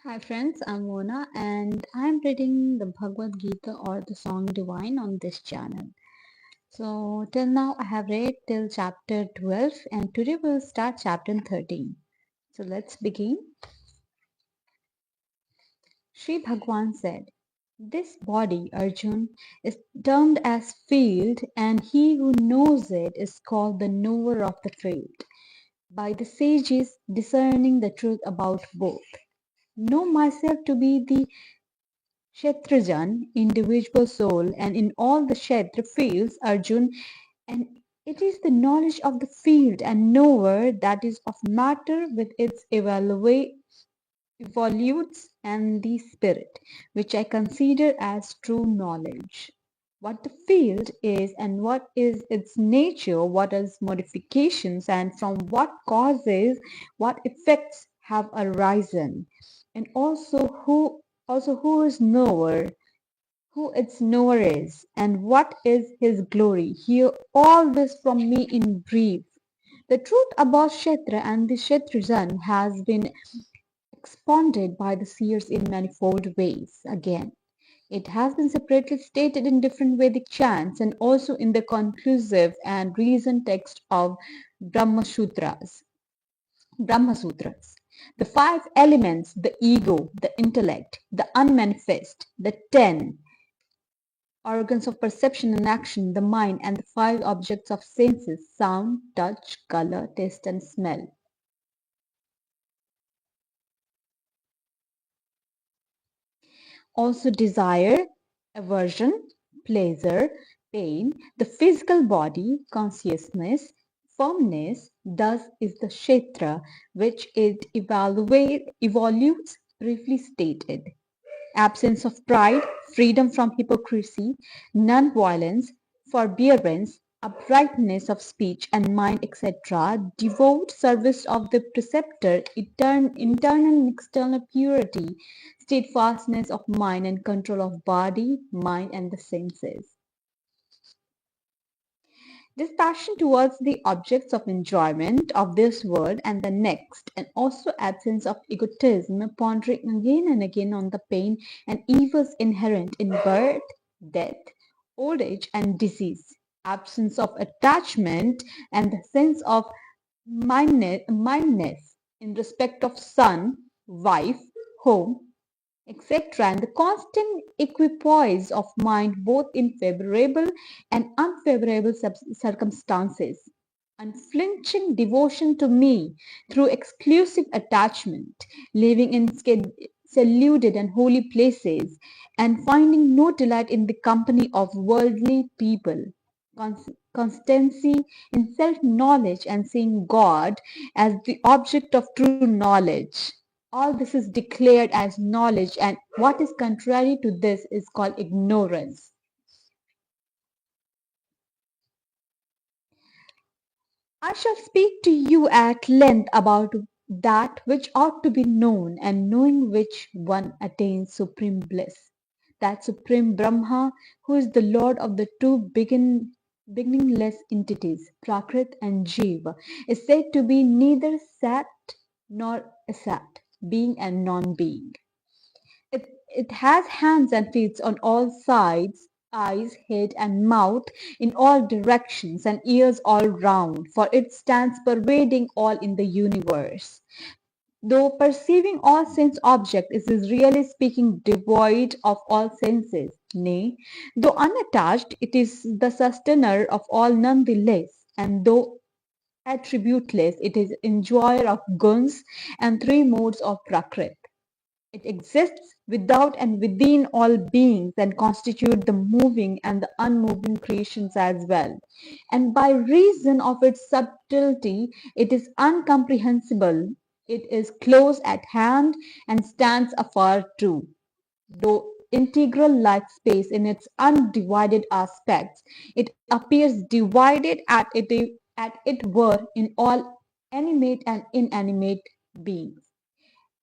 Hi friends, I'm Mona and I'm reading the Bhagwat Gita or the Song Divine on this channel. So till now I have read till chapter 12 and today we'll start chapter 13. So let's begin. Sri Bhagwan said, "This body, Arjun, is termed as field and he who knows it is called the knower of the field. By the sages discerning the truth about both. Know myself to be the Kshetrajan, individual soul, and in all the Kshetra fields, Arjun, and it is the knowledge of the field and knower that is of matter with its evolutes and the spirit, which I consider as true knowledge. What the field is and what is its nature, what its modifications, and from what causes, what effects have arisen, and also who is knower, who its knower is, and what is his glory. Hear all this from me in brief. The truth about Kshetra and the Kshetrajan has been expounded by the seers in manifold ways. Again, it has been separately stated in different Vedic chants and also in the conclusive and recent text of Brahma Sutras. Brahma Sutras. The five elements, the ego, the intellect, the unmanifest, the ten organs of perception and action, the mind, and the five objects of senses, sound, touch, color, taste, and smell. Also desire, aversion, pleasure, pain, the physical body, consciousness, firmness, thus is the kshetra, which it evolutes briefly stated. Absence of pride, freedom from hypocrisy, non-violence, forbearance, uprightness of speech and mind, etc., devout service of the preceptor, internal and external purity, steadfastness of mind and control of body, mind and the senses. This passion towards the objects of enjoyment of this world and the next, and also absence of egotism, pondering again and again on the pain and evils inherent in birth, death, old age, and disease, absence of attachment, and the sense of mindness in respect of son, wife, home, etc., and the constant equipoise of mind both in favorable and unfavorable circumstances, unflinching devotion to me through exclusive attachment, living in secluded and holy places, and finding no delight in the company of worldly people. Constancy in self knowledge and seeing God as the object of true knowledge. All this is declared as knowledge, and what is contrary to this is called ignorance. I shall speak to you at length about that which ought to be known, and knowing which one attains supreme bliss. That supreme Brahma, who is the Lord of the two beginningless entities, Prakrit and Jiva, is said to be neither Sat nor Asat, being and non-being. It has hands and feet on all sides, eyes, head, and mouth in all directions, and ears all round, for it stands pervading all in the universe. Though perceiving all sense objects, it is really speaking devoid of all senses. Nay, though unattached, it is the sustainer of all nonetheless, and though attributeless, it is enjoyer of guns and three modes of prakrit. It exists without and within all beings and constitute the moving and the unmoving creations as well. And by reason of its subtlety, it is incomprehensible. It is close at hand and stands afar too. Though integral like space in its undivided aspects, it appears divided at it were in all animate and inanimate beings.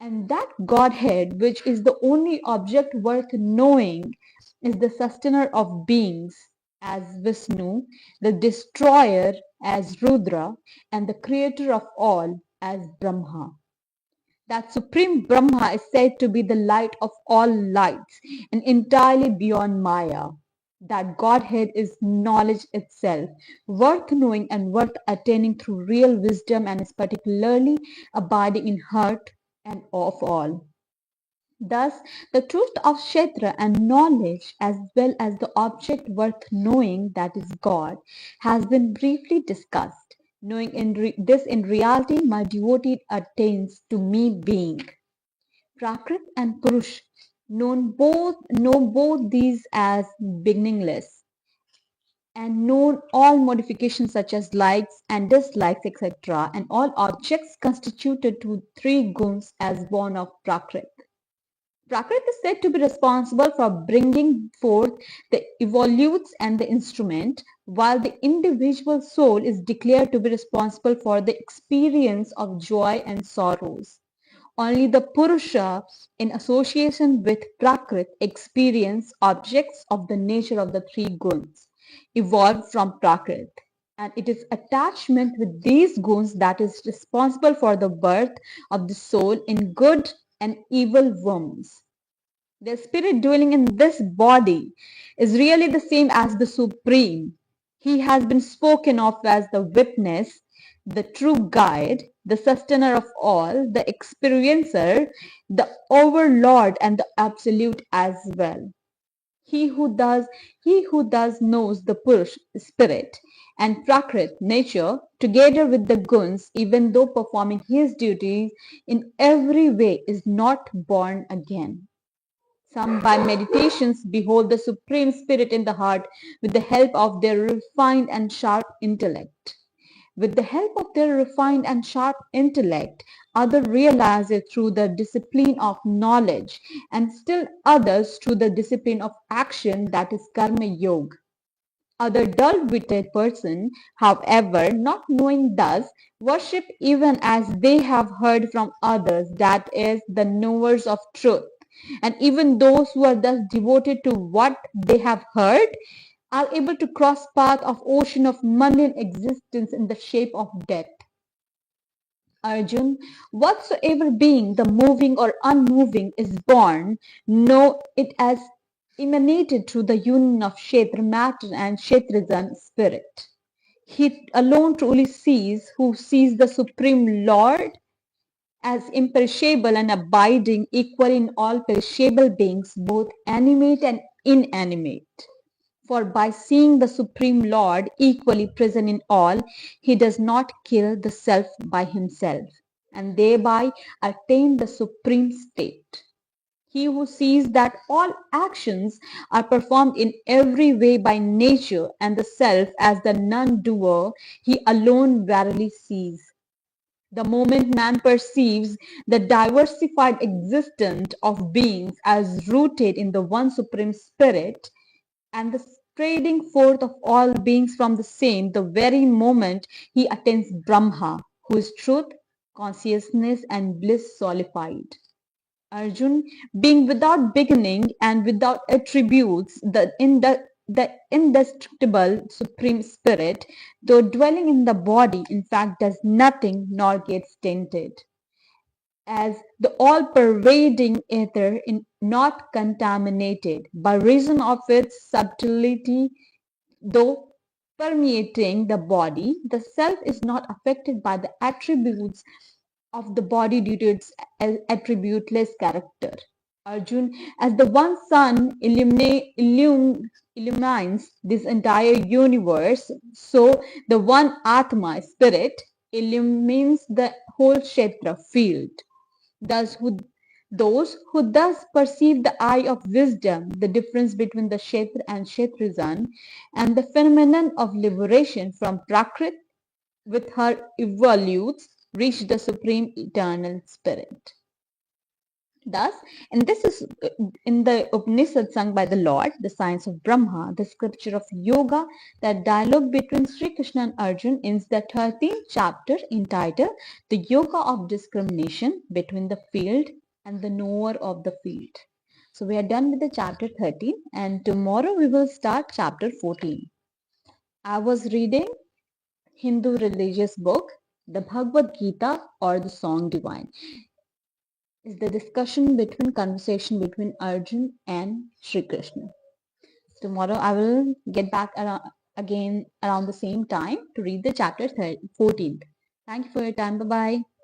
And that Godhead, which is the only object worth knowing, is the sustainer of beings as Vishnu, the destroyer as Rudra, and the creator of all as Brahma. That Supreme Brahma is said to be the light of all lights and entirely beyond Maya. That Godhead is knowledge itself, worth knowing and worth attaining through real wisdom, and is particularly abiding in heart and of all. Thus, the truth of Kshetra and knowledge, as well as the object worth knowing, that is God, has been briefly discussed. Knowing this in reality, my devotee attains to me being. Prakrit and Purush know both these as beginningless, and know all modifications such as likes and dislikes, etc., and all objects constituted to three guns as born of Prakrit. Prakrit is said to be responsible for bringing forth the evolutes and the instrument, while the individual soul is declared to be responsible for the experience of joy and sorrows. Only the Purusha, in association with Prakrit, experience objects of the nature of the three guns, evolved from Prakrit. And it is attachment with these guns that is responsible for the birth of the soul in good and evil worms. The spirit dwelling in this body is really the same as the Supreme. He has been spoken of as the witness, the true guide, the sustainer of all, the experiencer, the overlord, and the absolute as well. He who thus knows the Purush spirit and Prakrit nature together with the guns, even though performing his duties in every way, is not born again. Some by meditations behold the Supreme Spirit in the heart with the help of their refined and sharp intellect. With the help of their refined and sharp intellect, others realize it through the discipline of knowledge, and still others through the discipline of action, that is Karma Yoga. Other dull-witted person, however, not knowing thus, worship even as they have heard from others, that is, the knowers of truth. And even those who are thus devoted to what they have heard are able to cross path of ocean of mundane existence in the shape of death. Arjun, whatsoever being, the moving or unmoving, is born, know it as emanated through the union of Kshetra matter and Kshetrajan spirit. He alone truly sees, who sees the Supreme Lord as imperishable and abiding, equal in all perishable beings, both animate and inanimate. For by seeing the Supreme Lord equally present in all, he does not kill the self by himself, and thereby attain the supreme state. He who sees that all actions are performed in every way by nature and the self as the non-doer, he alone verily sees. The moment man perceives the diversified existence of beings as rooted in the one Supreme Spirit, and the spreading forth of all beings from the same, the very moment he attains Brahma, who is truth, consciousness, and bliss solidified. Arjun, being without beginning and without attributes, the indestructible Supreme Spirit, though dwelling in the body, in fact does nothing nor gets tainted. As the all-pervading ether, not contaminated by reason of its subtlety, though permeating the body, the self is not affected by the attributes of the body due to its attributeless character. Arjun, as the one sun illumines this entire universe, so the one Atma, spirit, illumines the whole Kshetra field. Thus, those who thus perceive the eye of wisdom, the difference between the Kshetra and Kshetrajan, and the phenomenon of liberation from Prakrit with her evolutes, reach the supreme eternal spirit. Thus, and this is in the Upanishad sung by the Lord, the science of Brahma, the scripture of yoga, that dialogue between Sri Krishna and Arjun is the 13th chapter entitled The Yoga of Discrimination Between the Field and the Knower of the Field. So we are done with the chapter 13, and tomorrow we will start chapter 14. I was reading Hindu religious book, the Bhagwat Gita or the Song Divine. is the conversation between Arjun and Sri Krishna. Tomorrow I will get back again around the same time to read the chapter 14th. Thank you for your time. Bye bye.